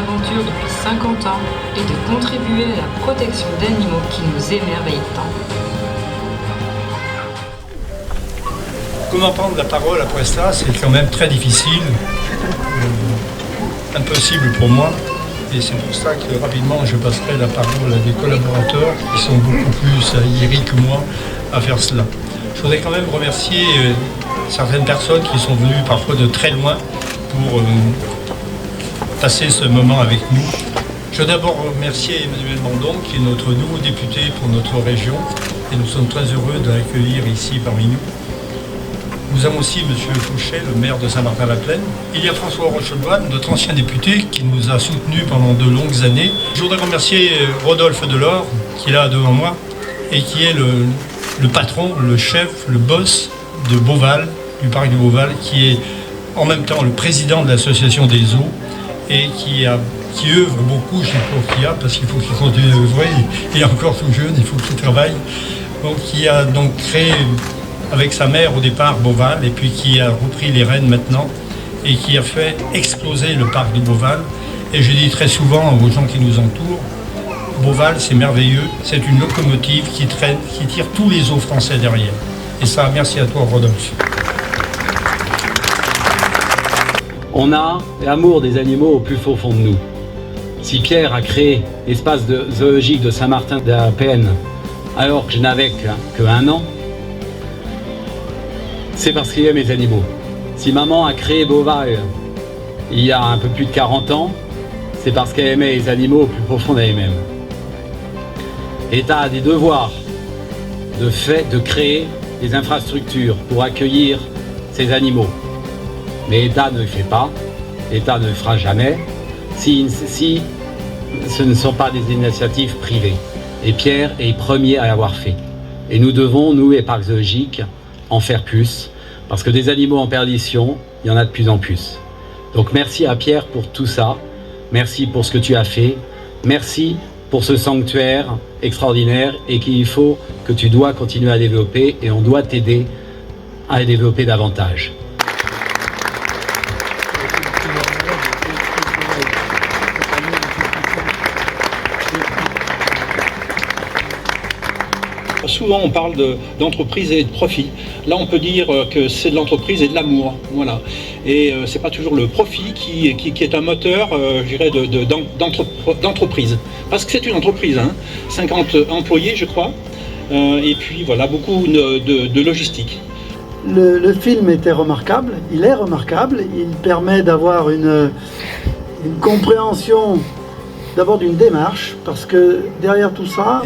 l'aventure depuis 50 ans et de contribuer à la protection d'animaux qui nous émerveillent tant. Comment prendre la parole après cela, c'est quand même très difficile, impossible pour moi. Et c'est pour ça que rapidement je passerai la parole à des collaborateurs qui sont beaucoup plus aguerris que moi à faire cela. Je voudrais quand même remercier certaines personnes qui sont venues parfois de très loin pour passer ce moment avec nous. Je veux d'abord remercier Emmanuel Mandon qui est notre nouveau député pour notre région et nous sommes très heureux de l'accueillir ici parmi nous. Nous avons aussi M. Fouchet, le maire de Saint-Martin-la-Plaine. Il y a François Rocheboine, notre ancien député, qui nous a soutenus pendant de longues années. Je voudrais remercier Rodolphe Delors, qui est là devant moi, et qui est le patron, le chef, le boss de Beauval, du parc de Beauval, qui est en même temps le président de l'association des eaux, et qui œuvre beaucoup chez Profia, parce qu'il faut qu'il continue à œuvrer. Il est encore tout jeune, il faut qu'il travaille. Donc, qui a donc créé avec sa mère au départ Beauval et puis qui a repris les rênes maintenant et qui a fait exploser le parc de Beauval. Et je dis très souvent aux gens qui nous entourent, Beauval c'est merveilleux, c'est une locomotive qui tire tous les eaux français derrière. Et ça, merci à toi Rodolphe. On a l'amour des animaux au plus fond de nous. Si Pierre a créé l'espace zoologique de Saint-Martin-de-la-Plaine alors que je n'avais que 1 an, c'est parce qu'il aime les animaux. Si maman a créé Beauval il y a un peu plus de 40 ans, c'est parce qu'elle aimait les animaux au plus profond d'elle-même. L'État a des devoirs de créer des infrastructures pour accueillir ces animaux. Mais l'État ne le fait pas, l'État ne le fera jamais, si ce ne sont pas des initiatives privées. Et Pierre est le premier à l'avoir fait. Et nous devons, nous les parcs zoologiques, en faire plus, parce que des animaux en perdition, il y en a de plus en plus. Donc merci à Pierre pour tout ça, merci pour ce que tu as fait, merci pour ce sanctuaire extraordinaire et que tu dois continuer à développer et on doit t'aider à le développer davantage. Souvent on parle d'entreprise et de profit. Là on peut dire que c'est de l'entreprise et de l'amour. Voilà. Et c'est pas toujours le profit qui est un moteur, je dirais, d'entreprise. Parce que c'est une entreprise, hein. 50 employés je crois. Et puis voilà, beaucoup de logistique. Le film était remarquable, il est remarquable, il permet d'avoir une compréhension d'abord d'une démarche, parce que derrière tout ça...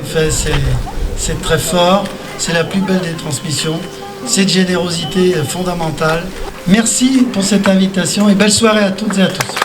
C'est très fort, c'est la plus belle des transmissions, cette générosité fondamentale. Merci pour cette invitation et belle soirée à toutes et à tous.